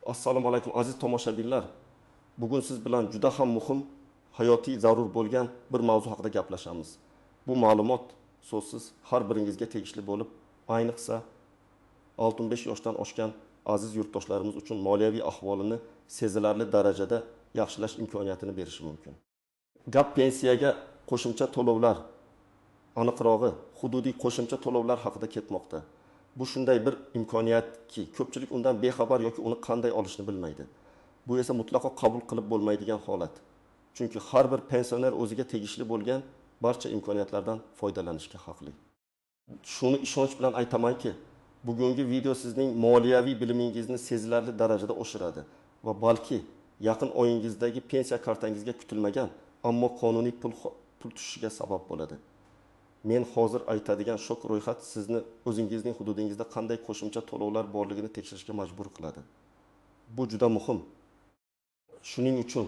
Assalomu alaykum aziz tomoshabinlar. Bugun siz bilan juda ham muhim, hayotiy zarur bo'lgan bir mavzu haqida gaplashamiz. Bu ma'lumot so'zsiz har biringizga tegishli bo'lib, ayniqsa 65 yoshdan oshgan aziz yurtdoshlarimiz uchun moliyaviy ahvolini sezilarli darajada yaxshilash imkoniyatini berishi mumkin. Gap pensiyaga qo'shimcha to'lovlar, aniqrog'i hududiy qo'shimcha to'lovlar haqida ketmoqda. Bu shunday bir imkoniyatki, ko'pchilik undan bexabar yoki uni qanday olishni bilmaydi. Bu esa mutlaqo qabul qilib bo'lmaydigan holat. Chunki har bir pensioner o'ziga tegishli bo'lgan barcha imkoniyatlardan foydalanishga haqli. Shuni ishonch bilan aytamanki, bugungi video sizning moliyaviy bilimingizni sezilarli darajada oshiradi va balki yaqin oyingizdagi pensiya kartangizga kutilmagan, ammo qonuniy pul tushishiga sabab bo'ladi. Men hozir aytadigan shok ro'yxat sizni o'zingizning hududingizda qanday qo'shimcha to'lovlar borligini tekshirishga majbur qiladi. Bu juda muhim. Shuning uchun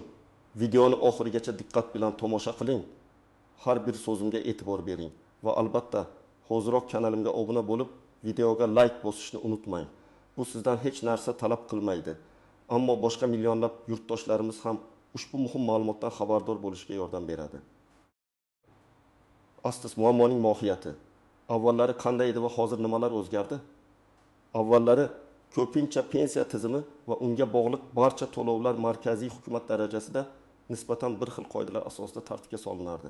videoni oxirigacha diqqat bilan tomosha qiling. Har bir so'zimga e'tibor bering va albatta hoziroq kanalimga obuna bo'lib, videoga like bosishni unutmang. Bu sizdan hech narsa talab qilmaydi. Ammo boshqa millionlab yurtdoshlarimiz ham ushbu muhim ma'lumotdan xabardor bo'lishga yordam beradi. Astos muammoning mohiyati. Avvallari qanday edi va hozir nimalar o'zgardi? Avvallari ko'pincha pensiya tizimi va unga bog'liq barcha to'lovlar markaziy hukumat darajasida nisbatan bir xil qoidalar asosida tartibga solinardi.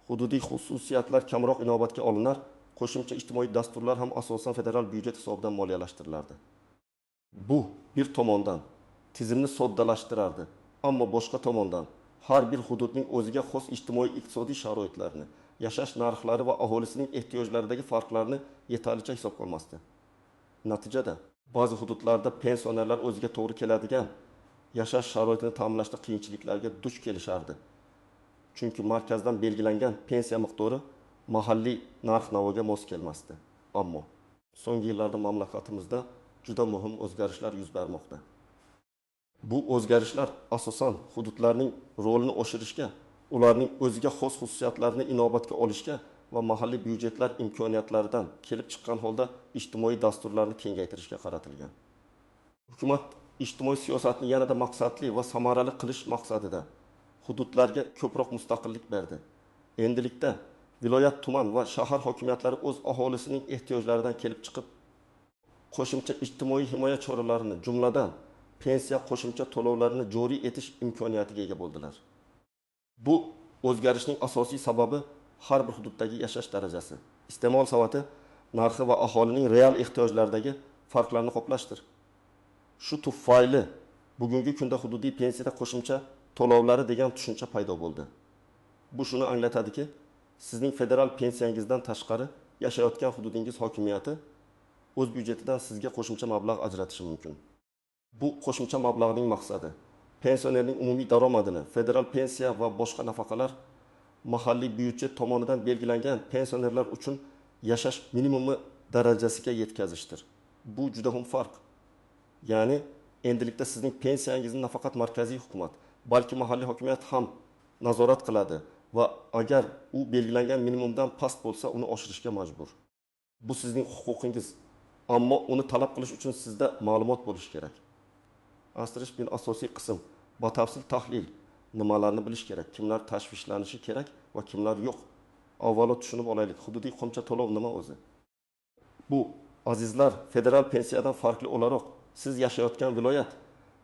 Hududiy xususiyatlar kamroq inobatga olinar, qo'shimcha ijtimoiy dasturlar ham asosan federal byudjet hisobidan moliyalashtiriladi. Bu bir tomondan tizimni soddalashtirardi, ammo boshqa tomondan har bir hududning o'ziga xos ijtimoiy-iqtisodiy sharoitlarini, yashash narxlari va aholisining ehtiyojlaridagi farqlarni yetarlicha hisobga olmasdi. Natijada ba'zi hududlarda pensionerlar o'ziga to'g'ri keladigan yashash sharoitini ta'minlashda qiyinchiliklarga duch kelishardi. Chunki markazdan belgilangan pensiya miqdori mahalliy narx-navoga mos kelmasdi. Ammo so'nggi yillarda mamlakatimizda juda muhim o'zgarishlar yuz bermoqda. Bu o'zgarishlar asosan hududlarning rolini oshirishga, ularning o'ziga xos xususiyatlarini inobatga olishga va mahalliy byudjetlar imkoniyatlaridan kelib chiqqan holda ijtimoiy dasturlarni kengaytirishga qaratilgan. Hukumat ijtimoiy siyosatni yanada maqsadli va samarali qilish maqsadida hududlarga ko'proq mustaqillik berdi. Endilikda viloyat, tuman va shahar hokimiyatlari o'z aholisining ehtiyojlaridan kelib chiqib, qo'shimcha ijtimoiy himoya choralarini, jumladan pensiya qo'shimcha to'lovlarini joriy etish imkoniyatiga ega bo'ldilar. Bu o'zgarishning asosiy sababi har bir hududdagi yashash darajasi, iste'mol savati, narxi va aholining real ehtiyojlaridagi farqlarni qoplashdir. Shu tufayli bugungi kunda hududiy pensiyada qo'shimcha to'lovlari degan tushuncha paydo bo'ldi. Bu shuni anglatadiki, sizning federal pensiyangizdan tashqari yashayotgan hududingiz hokimiyati o'z byudjetidan sizga qo'shimcha mablag' ajratishi mumkin. Bu qo'shimcha mablag'ning maqsadi pensionerning umumiy daromadini federal pensiya va boshqa nafaqalar mahalliy byudjet tomonidan belgilangan pensionerlar uchun yashash minimumi darajasiga yetkazishdir. Bu juda muhim farq. Ya'ni endilikda sizning pensiyangizni nafaqat markaziy hukumat, balki mahalliy hokimiyat ham nazorat qiladi va agar u belgilangan minimumdan past bo'lsa, uni oshirishga majbur. Bu sizning huquqingiz, ammo uni talab qilish uchun sizda ma'lumot bo'lishi kerak. Astirish bir asosiy qism, batafsil tahlil, nimalarni bilish kerak, kimlar tashvishlanishi kerak va kimlar yo'q. Avvalo tushunib olaylik, hududiy qo'shimcha to'lov nima o'zi? Bu azizlar, federal pensiyadan farqli o'laroq siz yashayotgan viloyat,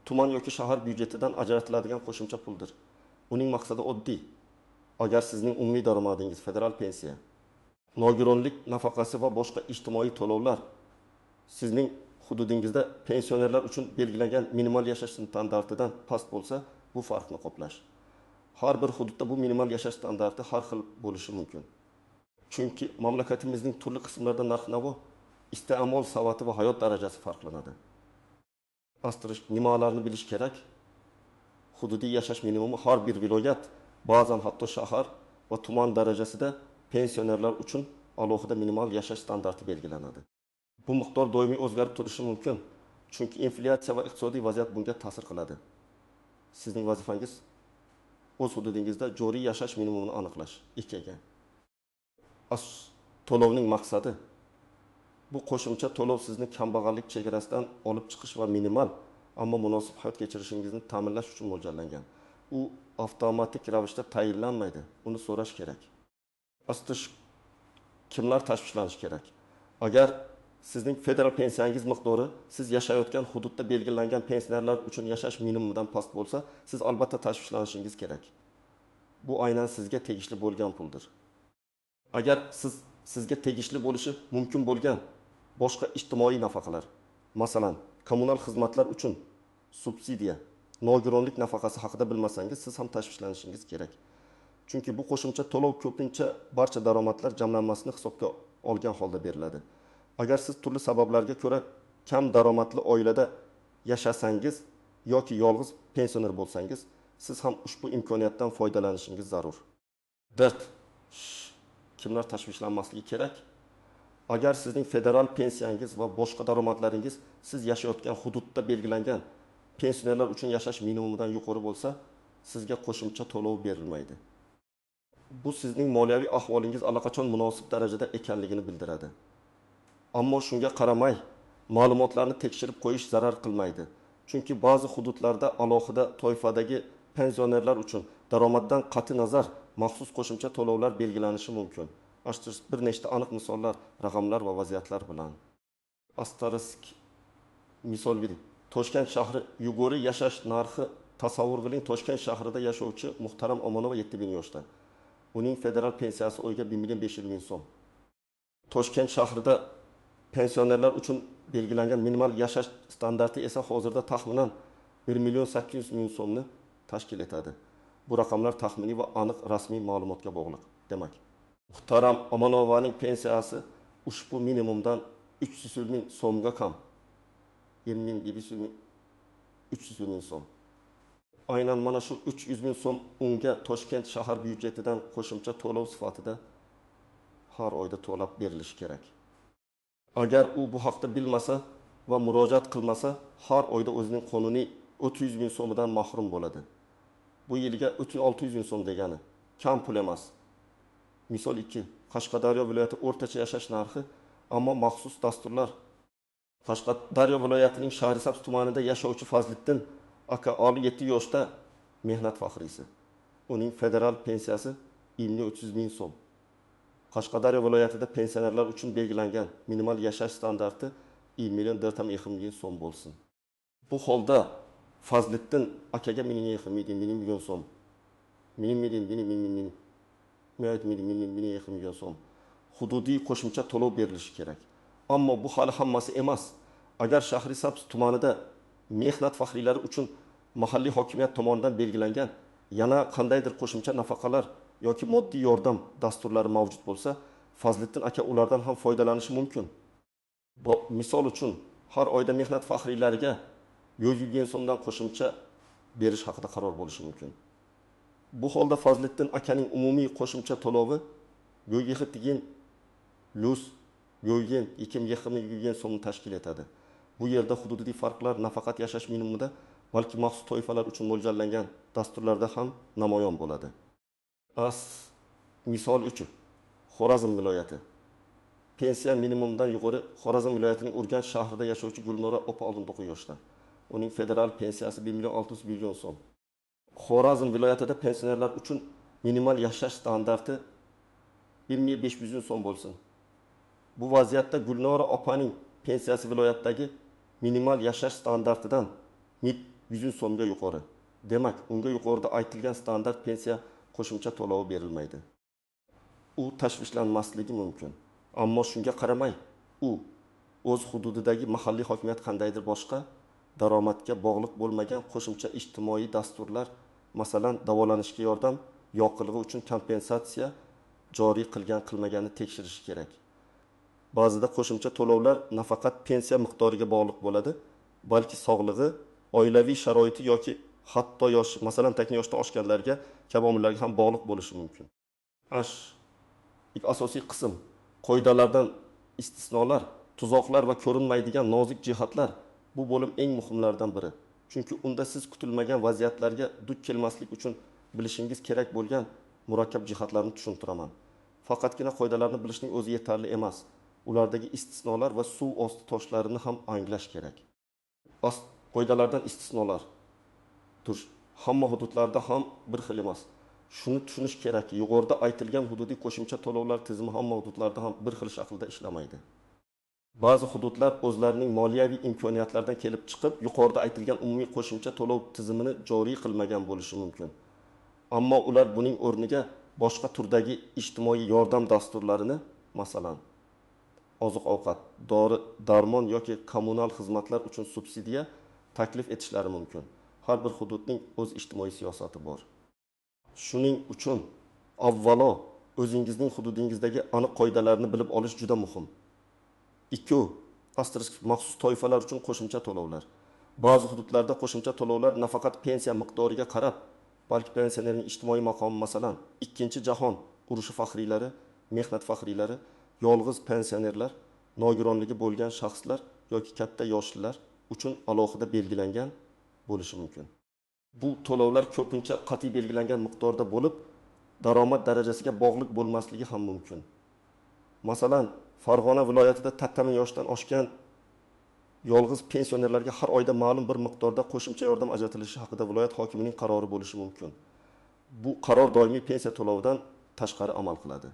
tuman yoki shahar byudjetidan ajratiladigan qo'shimcha puldir. Uning maqsadi oddiy. Agar sizning umumiy daromadingiz federal pensiya, nogironlik nafaqasi va boshqa ijtimoiy to'lovlar sizning hududingizda pensionerlar uchun belgilangan minimal yashash standartidan past bo'lsa, bu farqni qoplash. Har bir hududda bu minimal yashash standarti har xil bo'lishi mumkin. Chunki mamlakatimizning turli qismlarida narx-navo, iste'mol savati va hayot darajasi farqlanadi. Astirish nimalarni bilish kerak? Hududiy yashash minimumi har bir viloyat, ba'zan hatto shahar va tuman darajasida pensionerlar uchun alohida minimal yashash standarti belgilanadi. Bu miqdor doimiy o'zgarib turishi mumkin, chunki inflyatsiya va iqtisodiy vaziyat bunga ta'sir qiladi. Sizning vazifangiz o'z hududingizda joriy yashash minimumini aniqlash. 2ga. To'lovning maqsadi bu qo'shimcha to'lov sizni kambag'allik chegarasidan olib chiqish va minimal ammo munosib hayot kechirishingizni ta'minlash uchun mo'ljallangan. U avtomatik ravishda tayinlanmaydi. Uni so'rash kerak. Aslida kimlar tashvishlanishi kerak? Agar sizning federal pensiyangiz miqdori siz yashayotgan hududda belgilangan pensionerlar uchun yashash minimumidan past bo'lsa, siz albatta tashvishlanishingiz kerak. Bu aynan sizga tegishli bo'lgan puldir. Agar sizga tegishli bo'lishi mumkin bo'lgan boshqa ijtimoiy nafaqalar, masalan, kommunal xizmatlar uchun subsidiya, nogironlik nafaqasi haqida bilmasangiz, siz ham tashvishlanishingiz kerak. Chunki bu qo'shimcha to'lov ko'pincha barcha daromadlar jamlanmasini hisobga olgan holda beriladi. Agar siz turli sabablarga ko'ra kam daromadli oilada yashasangiz yoki yolg'iz pensioner bo'lsangiz, siz ham ushbu imkoniyatdan foydalanishingiz zarur. Kimlar tashvishlanmasligi kerak? Agar sizning federal pensiyangiz va boshqa daromadlaringiz siz yashayotgan hududda belgilangan pensionerlar uchun yashash minimumidan yuqori bo'lsa, sizga qo'shimcha to'lov berilmaydi. Bu sizning moliyaviy ahvolingiz allaqachon munosib darajada ekanligini bildiradi. Ammo shunga qaramay, ma'lumotlarni tekshirib qo'yish zarar qilmaydi. Chunki ba'zi hududlarda alohida toifadagi pensionerlar uchun daromaddan qat'iy nazar maxsus qo'shimcha to'lovlar belgilanishi mumkin. Bir nechta aniq misollar, raqamlar va vaziyatlar bilan. Astarisk misol berib, Toshkent shahri yuguri yashash narxi tasavvur qiling. Toshkent shahrida yashovchi Muhtaram Omonova 7000 yoshda. Uning federal pensiyasi oyga 1.500.000 so'm. Toshkent shahrida pensionerlar uchun belgilangan minimal yashash standarti esa hozirda taxminan 1.800.000 so'mni tashkil etadi. Bu raqamlar taxminiy va aniq rasmiy ma'lumotga bog'liq. Demak, Muhtaram Omonovaning pensiyasi ushbu minimumdan 300.000 so'mga kam. 300.000 so'm. Aynan mana shu 300.000 so'm unga Toshkent shahar byudjetidan qo'shimcha to'lov sifatida har oyda to'lab berilishi kerak. Agar u bu haqda bilmasa va murojaat qilmasa, har oyda o'zining qonuniy 300.000 so'midan mahrum bo'ladi. Bu yilga 600.000 so'm degani kam pul emas. Misol 2. Qashqadaryo viloyati o'rtacha yashash narxi, ammo maxsus dasturlar. Qashqadaryo viloyatining Shahrisabz tumanida yashovchi Fazliddin aka 7 yoshda mehnat faxriysi. Uning federal pensiyasi 300.000 so'm. Qashqadaryo viloyatida pensionerlar uchun belgilangan minimal yashash standarti 1.400.000 so'm bo'lsin. Bu holda Fazliddin akaga 1.200.000 so'm. 1.200.000 so'm hududiy qo'shimcha to'lov berilishi kerak. Ammo bu hali hammasi emas. Agar Shahrisabz tumanida mehnat faxriylari uchun mahalliy hokimiyat tomonidan belgilangan yana qandaydir qo'shimcha nafaqalar yoki moddiy yordam dasturlari mavjud bo'lsa, Fazliddin aka ulardan ham foydalanishi mumkin. Misol uchun, har oyda mehnat faxriylariga 100.000 so'mdan qo'shimcha berish haqida qaror bo'lishi mumkin. Bu holda Fazliddin akaning umumiy qo'shimcha to'lovi 2.000 so'mni tashkil etadi. Bu yerda hududiy farqlar nafaqat yashash minimumida, balki maxsus toifalar uchun mo'ljallangan dasturlarda ham namoyon bo'ladi. Misol 3. Xorazm viloyati. Pensiya minimumdan yuqori Xorazm viloyatining Urganch shahrida yashovchi Gulnora opa 9 yoshda. Uning federal pensiyasi 1.600.000 so'm. Xorazm viloyatida pensionerlar uchun minimal yashash standarti 1.500.000 so'm bo'lsin. Bu vaziyatda Gulnora opaning pensiyasi viloyatdagi minimal yashash standartidan 100 so'mga yuqori. Demak, unga yuqorida aytilgan standart pensiya qo'shimcha to'lovi berilmaydi. U tashvishlanmasligi mumkin. Ammo shunga qaramay, u o'z hududidagi mahalliy hokimiyat qandaydir boshqa daromadga bog'liq bo'lmagan qo'shimcha ijtimoiy dasturlar, masalan, davolanishga yordam, yoqilg'i uchun kompensatsiya joriy qilgan-qilmaganini tekshirish kerak. Ba'zida qo'shimcha to'lovlar nafaqat pensiya miqdoriga bog'liq bo'ladi, balki sog'lig'i, oilaviy sharoiti yoki hatto yosh, masalan, takni yoshdan oshganlarga kabi omillarga ham bog'liq bo'lishi mumkin. Asosiy qism qoidalardan istisnolar, tuzoqlar va ko'rinmaydigan nozik jihatlar bu bo'lim eng muhimlardan biri. Chunki unda siz kutilmagan vaziyatlarga duch kelmaslik uchun bilishingiz kerak bo'lgan murakkab jihatlarni tushuntiraman. Faqatgina qoidalarni bilishning o'zi yetarli emas. Ulardagi istisnolar va suv osti toshlarini ham anglash kerak. Qoidalardan istisnolar. Hamma hududlarda ham bir xil emas. Shuni tushunish kerakki, yuqorida aytilgan hududiy qo'shimcha to'lovlar tizimi hamma hududlarda ham bir xil shaklda ishlamaydi. Ba'zi hududlar o'zlarining moliyaviy imkoniyatlaridan kelib chiqib, yuqorida aytilgan umumiy qo'shimcha to'lov tizimini joriy qilmagan bo'lishi mumkin. Ammo ular buning o'rniga boshqa turdagi ijtimoiy yordam dasturlarini, masalan, oziq-ovqat, dori-darmon yoki kommunal xizmatlar uchun subsidiya taklif etishlari mumkin. Har bir hududning o'z ijtimoiy siyosati bor. Shuning uchun avvalo o'zingizning hududingizdagi aniq qoidalarni bilib olish juda muhim. 2. Maxsus toifalar uchun qo'shimcha to'lovlar. Ba'zi hududlarda qo'shimcha to'lovlar nafaqat pensiya miqdoriga qarab, balki pensionerning ijtimoiy maqomi, masalan, Ikkinchi jahon urushi faxriylari, mehnat faxriylari, yolg'iz pensionerlar, nogironligi bo'lgan shaxslar yoki katta yoshlilar uchun alohida belgilangan bo'lishi mumkin. Bu to'lovlar ko'pincha qat'iy belgilangan miqdorda bo'lib, daromad darajasiga bog'liq bo'lmasligi ham mumkin. Masalan, Farg'ona viloyatida tattami yoshdan oshgan yolg'iz pensionerlarga har oyda ma'lum bir miqdorda qo'shimcha yordam ajratilishi haqida viloyat hokimining qarori bo'lishi mumkin. Bu qaror doimiy pensiya to'lovidan tashqari amal qiladi.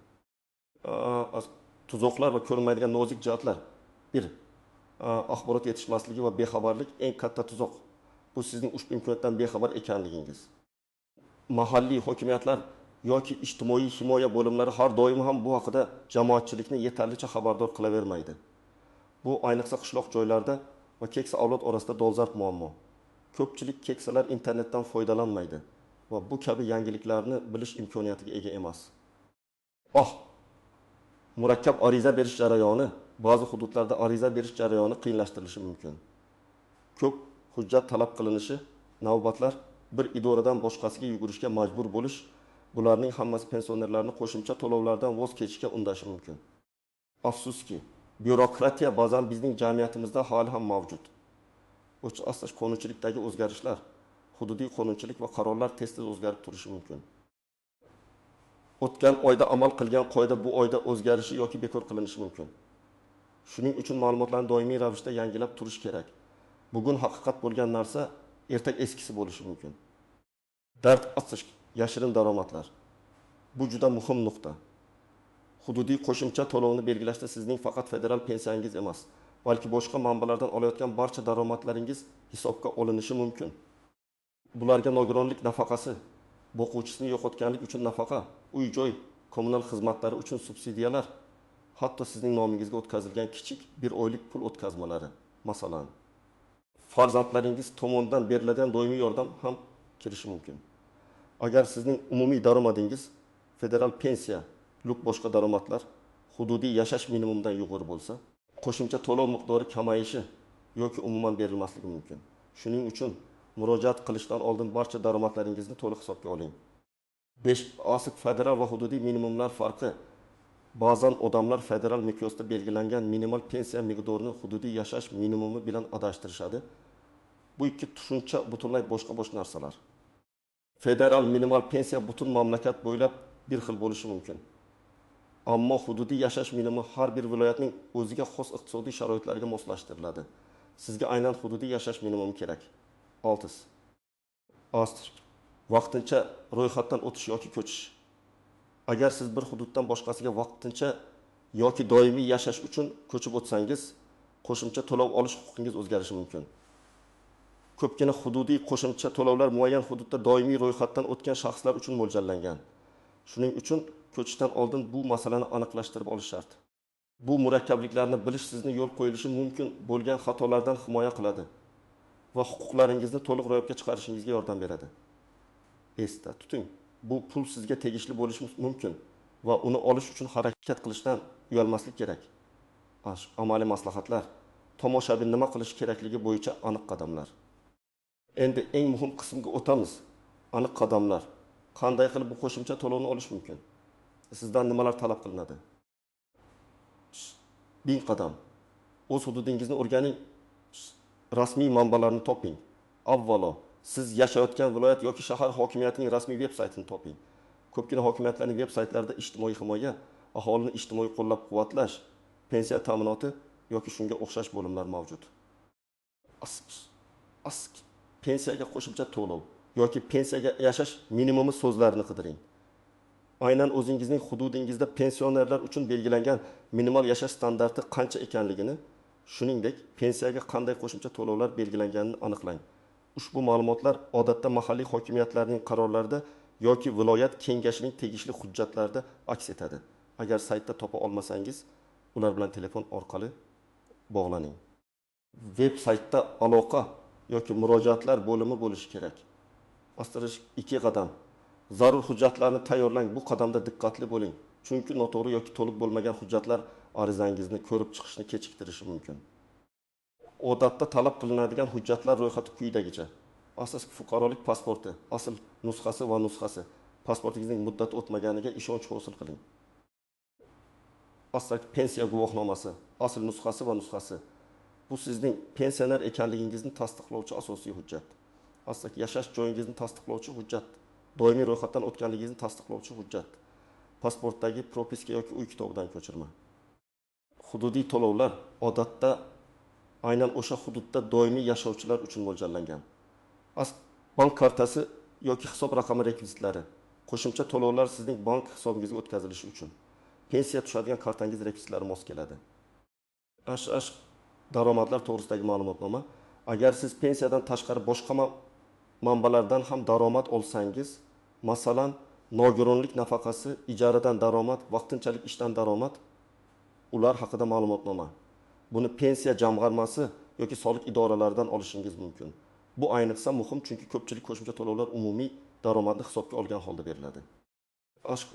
Tuzoqlar va ko'rinmaydigan nozik jihatlar. 1. Axborot yetishmasligi va bexabarlik eng katta tuzoq. Bu sizning ushbu imkoniyatdan bexabar ekanligingiz. Mahalliy hokimiyatlar yoki ijtimoiy himoya bo'limlari har doim ham bu haqida jamoatchilikni yetarlicha xabardor qilavermaydi. Bu ayniqsa qishloq joylarda va keksa avlod orasida dolzarb muammo. Ko'pchilik keksalar internetdan foydalanmaydi va bu kabi yangiliklarni bilish imkoniyatiga ega emas. Murakkab ariza berish jarayoni, ba'zi hududlarda ariza berish jarayoni qiyinlashtirilishi mumkin. Ko'p hujjat talab qilinishi, navbatlar, bir idoradan boshqasiga yugurishga majbur bo'lish, bularning hammasi pensionerlarni qo'shimcha to'lovlardan voz kechishga undashi mumkin. Afsuski, bürokratiya ba'zan bizning jamiyatimizda hali ham mavjud. Astash qonunchilikdagi o'zgarishlar, hududiy qonunchilik va qarorlar tez-tez o'zgarib turishi mumkin. O'tgan oyda amal qilgan qoida bu oyda o'zgarishi yoki bekor qilinishi mumkin. Shuning uchun ma'lumotlarni doimiy ravishda yangilab turish kerak. Bugun haqiqat bo'lgan narsa ertaga eskisi bo'lishi mumkin. Dard atsish, yashirin daromadlar. Bu juda muhim nuqta. Hududiy qo'shimcha to'lovni belgilashda sizning faqat federal pensiyangiz emas, balki boshqa manbalardan olayotgan barcha daromadlaringiz hisobga olinishi mumkin. Bularga nogironlik nafaqasi, boquvchisini yo'qotganlik uchun nafaqa, uy-joy, kommunal xizmatlari uchun subsidiyalar, hatto sizning nomingizga o'tkazilgan kichik bir oylik pul o'tkazmalari, masalan, farzandlaringiz tomonidan beriladigan doimiy yordam ham kirishi mumkin. Agar sizning umumiy daromadingiz federal pensiya, boshqa daromadlar hududiy yashash minimumidan yuqori bo'lsa, qo'shimcha to'lov miqdori kamayishi yoki umuman berilmasligi mumkin. Shuning uchun murojaat qilishdan oldin barcha daromadlaringizni to'liq hisobga oling. 5. Asik federal va hududiy minimumlar farqi. Ba'zan odamlar federal miqyosda belgilangan minimal pensiya miqdorini hududiy yashash minimumi bilan adashtirishadi. Bu ikki tushuncha butunlay boshqa narsalar. Federal minimal pensiya butun mamlakat bo'ylab bir xil bo'lishi mumkin. Ammo hududiy yashash minimumi har bir viloyatning o'ziga xos iqtisodiy sharoitlariga moslashtiriladi. Sizga aynan hududiy yashash minimumi kerak. 6. Vaqtincha ro'yxatdan o'tish yoki ko'chish. Agar siz bir hududdan boshqasiga vaqtincha yoki doimiy yashash uchun ko'chib o'tsangiz, qo'shimcha to'lov olish huquqingiz o'zgarishi mumkin. Ko'pgina hududiy qo'shimcha to'lovlar muayyan hududda doimiy ro'yxatdan o'tgan shaxslar uchun mo'ljallangan. Shuning uchun ko'chishdan oldin bu masalani aniqlashtirib olish shart. Bu murakkabliklarni bilish sizni yo'l qo'yilishi mumkin bo'lgan xatolardan himoya qiladi va huquqlaringizni to'liq ro'yobga chiqarishingizga yordam beradi. Esda tuting, bu pul sizga tegishli bo'lishi mumkin va uni olish uchun harakat qilishdan uyalmaslik kerak. Amaliy maslahatlar, tomoshabin nima qilish kerakligi bo'yicha aniq qadamlar. Endi eng muhim qismga o'tamiz. Aniq qadamlar. Qanday qilib bu qo'shimcha to'lovni olish mumkin? Sizdan nimalar talab qilinadi? 1000 qadam. O'z hududingizni o'rganing, rasmiy manbalarni toping. Avvalo, siz yashayotgan viloyat yoki shahar hokimiyatining rasmiy veb-saytini toping. Ko'pgina hokimiyatlarning veb-saytlarida ijtimoiy himoya, aholini ijtimoiy qo'llab-quvvatlash, pensiya ta'minoti yoki shunga o'xshash bo'limlar mavjud. pensiyaga qo'shimcha to'lov yoki pensiyaga yashash minimumi so'zlarini qidiring. Aynan o'zingizning hududingizda pensionerlar uchun belgilangan minimal yashash standarti qancha ekanligini, shuningdek, pensiyaga qanday qo'shimcha to'lovlar belgilanganini aniqlang. Ushbu ma'lumotlar odatda mahalliy hokimiyatlarning qarorlarida yoki viloyat kengashining tegishli hujjatlarida aks etadi. Agar saytda topa olmasangiz, ular bilan telefon orqali bog'laning. Veb saytda aloqa yoki murojaatlar bo'limi bo'lishi kerak. Astirish 2 qadam. Zarur hujjatlarni tayyorlang. Bu qadamda diqqatli bo'ling. Chunki noto'g'ri yoki to'liq bo'lmagan hujjatlar arizangizni ko'rib chiqishni kechiktirishi mumkin. Odatda talab qilinadigan hujjatlar ro'yxati quyidagicha. Asosiy fuqarolik pasporti, asl nusxasi va nusxasi. Pasportingizning muddati o'tmaganiga ishonch hosil qiling. Asosiy pensiya guvohnomasi, asl nusxasi va nusxasi. Bu sizning pensioner ekanligingizni tasdiqlovchi asosiy hujjat. Asosiy yashash joyingizni tasdiqlovchi hujjat. Doimiy ro'yxatdan o'tganligingizni tasdiqlovchi hujjat. Pasportdagi propiska yoki uy kitobidan ko'chirma. Hududiy to'lovlar odatda aynan o'sha hududda doimiy yashovchilar uchun mo'ljallangan. Bank kartasi yoki hisob raqami rekvizitlari. Qo'shimcha to'lovlar sizning bank hisobingizga o'tkazilishi uchun. Pensiya tushadigan kartangiz rekvizitlari mos keladi. Daromadlar to'g'risidagi ma'lumotnoma. Agar siz pensiyadan tashqari boshqa manbalardan ham daromad olsangiz, masalan, nogironlik nafaqasi, ijaradan daromad, vaqtinchalik ishdan daromad, ular haqida ma'lumotnoma. Buni pensiya jamg'armasi yoki soliq idoralaridan olishingiz mumkin. Bu ayniqsa muhim, chunki ko'pchilik qo'shimcha to'lovlar umumiy daromadni hisobga olgan holda beriladi.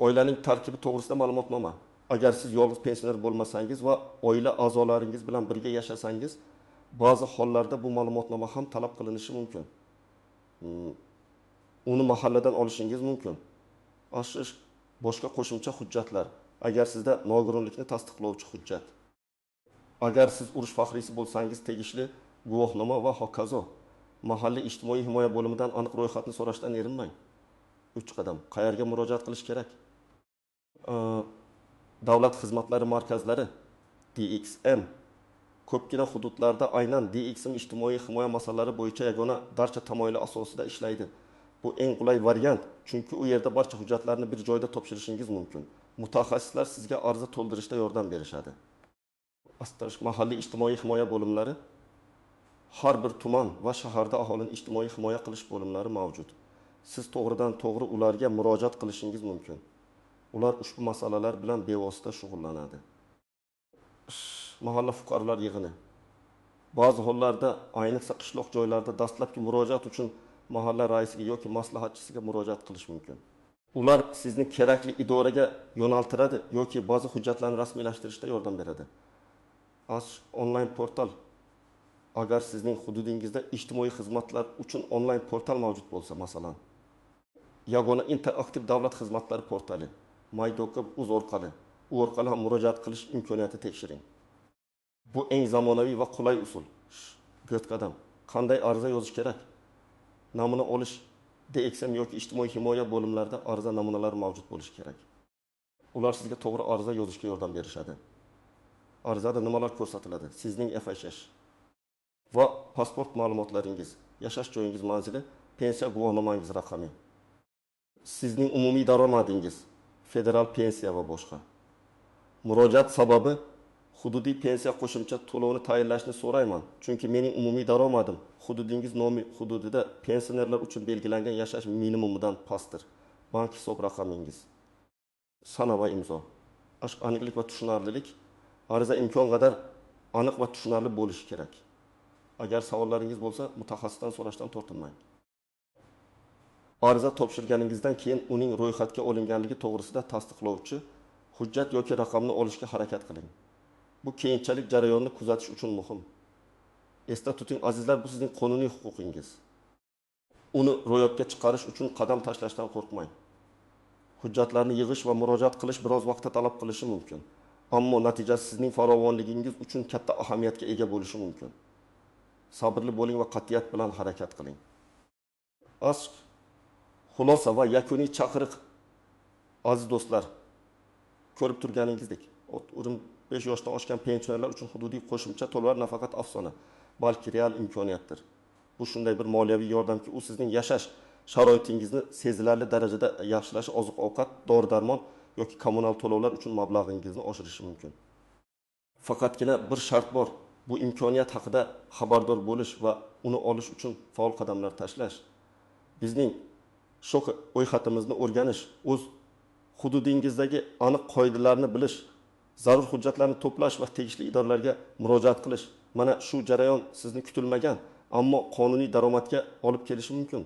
Oilaning tarkibi to'g'risida ma'lumotnoma. Agar siz yolg'iz pensioner bo'lmasangiz va oila a'zolaringiz bilan birga yashasangiz, ba'zi hollarda bu ma'lumotnoma ham talab qilinishi mumkin. Uni mahalladan olishingiz mumkin. Boshqa qo'shimcha hujjatlar. Agar sizda nogironlikni tasdiqlovchi hujjat. Agar siz urush faxriysi bo'lsangiz, tegishli guvohnoma va hokazo. Mahalliy ijtimoiy himoya bo'limidan aniq ro'yxatni so'rashdan erinmang. 3 qadam. Qayerga murojaat qilish kerak? Davlat xizmatlari markazlari DXM ko'pgina hududlarda aynan DXM ijtimoiy himoya masalalari bo'yicha yagona darcha tamoyili asosida ishlaydi. Bu eng qulay variant, chunki u yerda barcha hujjatlarni bir joyda topshirishingiz mumkin. Mutaxassislar sizga ariza to'ldirishda yordam berishadi. Mahalliy ijtimoiy himoya bo'limlari har bir tuman va shaharda aholini ijtimoiy himoya qilish bo'limlari mavjud. Siz to'g'ridan to'g'ri ularga murojaat qilishingiz mumkin. Ular ushbu masalalar bilan bevosita shug'ullanadi. Mahalla fuqarolar yig'ini. Ba'zi hollarda, ayniqsa qishloq joylarda dastlabki murojaat uchun mahalla raisiga yoki maslahatchisiga murojaat qilish mumkin. Ular sizni kerakli idoraga yo'naltiradi yoki ba'zi hujjatlarni rasmiylashtirishda yordam beradi. Onlayn portal. Agar sizning hududingizda ijtimoiy xizmatlar uchun onlayn portal mavjud bo'lsa, masalan, yagona interaktiv davlat xizmatlari portali, My.uz orqali, u orqali ham murojaat qilish imkoniyati tekshiring. Bu eng zamonaviy va qulay usul. 4 qadam. Qanday ariza yozish kerak? Namuna olish DXM yoki ijtimoiy himoya bo'limlarida ariza namunalari mavjud bo'lishi kerak. Ular sizga to'g'ri ariza yozishga yordam berishadi. Arizada nimalar ko'rsatiladi? Sizning FHS va pasport ma'lumotlaringiz, yashash joyingiz manzili, pensiya guvohnomangiz raqami, sizning umumiy daromadingiz, federal pensiya va boshqa. Murojaat sababi hududiy pensiya qo'shimcha to'lovini tayinlashni so'rayman, chunki mening umumiy daromadim hududingiz nomi hududida pensionerlar uchun belgilangan yashash minimumidan pastdir. Bank hisob raqamingiz, sana va imzo. Aniqlik va tushunarlilik. Ariza imkon qadar aniq va tushunarli bo'lishi kerak. Agar savollaringiz bo'lsa, mutaxassisdan so'rashdan tortinmang. Ariza topshirganingizdan keyin uning ro'yxatga olinganligi to'g'risida tasdiqlovchi hujjat yoki raqamni olishga harakat qiling. Bu keyinchalik jarayonni kuzatish uchun muhim. Esda tuting azizlar, bu sizning qonuniy huquqingiz. Uni ro'yobga chiqarish uchun qadam tashlashdan qo'rqmang. Hujjatlarni yig'ish va murojaat qilish biroz vaqt talab qilishi mumkin. Ammo natijasi sizning farovonligingiz uchun katta ahamiyatga ega bo'lishi mumkin. Sabrli bo'ling va qat'iyat bilan harakat qiling. Xulosa va yakuniy chaqiriq. Aziz do'stlar, ko'rib turganingizdek, 5 yoshdan oshgan pensionerlar uchun hududiy qo'shimcha to'lovlar nafaqat afsona, balki real imkoniyatdir. Bu shunday bir moliyaviy yordamki, u sizning yashash sharoitingizni sezilarli darajada yaxshilashi, oziq-ovqat, dori-darmon yoki kommunal to'lovlar uchun mablag'ingizni oshirishi mumkin. Faqatgina bir shart bor. Bu imkoniyat haqida xabardor bo'lish va uni olish uchun faol qadamlar tashlash. Bizning shu ro'yxatimizni o'rganish, o'z hududingizdagi aniq qoidalarni bilish, zarur hujjatlarni to'plash va tegishli idoralarga murojaat qilish. Mana shu jarayon sizni kutilmagan, ammo qonuniy daromadga olib kelishi mumkin.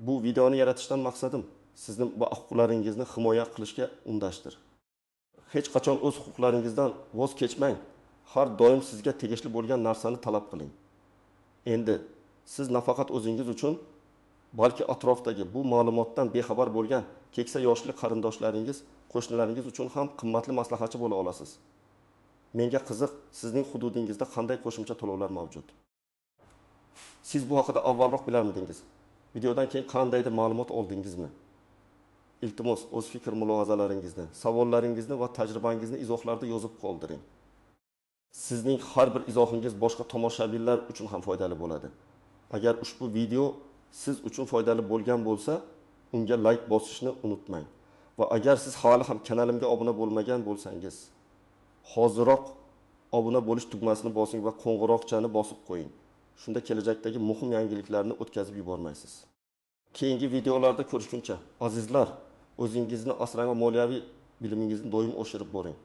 Bu videoni yaratishdan maqsadim sizni va huquqlaringizni himoya qilishga undashdir. Hech qachon o'z huquqlaringizdan voz kechmang. Har doim sizga tegishli bo'lgan narsani talab qiling. Endi siz nafaqat o'zingiz uchun, balki atrofdagi bu ma'lumotdan bexabar bo'lgan keksa yoshli qarindoshlaringiz, qo'shnilaringiz uchun ham qimmatli maslahatchi bo'la olasiz. Menga qiziq, sizning hududingizda qanday qo'shimcha to'lovlar mavjud? Siz bu haqida avvalroq bilarmidingiz? Videodan keyin qandaydir ma'lumot oldingizmi? Iltimos, o'z fikr mulohazalaringizni, savollaringizni va tajribangizni izohlarda yozib qoldiring. Sizning har bir izohingiz boshqa tomoshabinlar uchun ham foydali bo'ladi. Agar ushbu video siz uchun foydali bo'lgan bo'lsa, unga like bosishni unutmang. Va agar siz hali ham kanalimga obuna bo'lmagan bo'lsangiz, hoziroq obuna bo'lish tugmasini bosing va qo'ng'iroqchani bosib qo'ying. Shunda kelajakdagi muhim yangiliklarni o'tkazib yubormaysiz. Keyingi videolarda ko'rishguncha, azizlar, o'zingizni asrang va moliyaviy bilimingizni doim oshirib boring.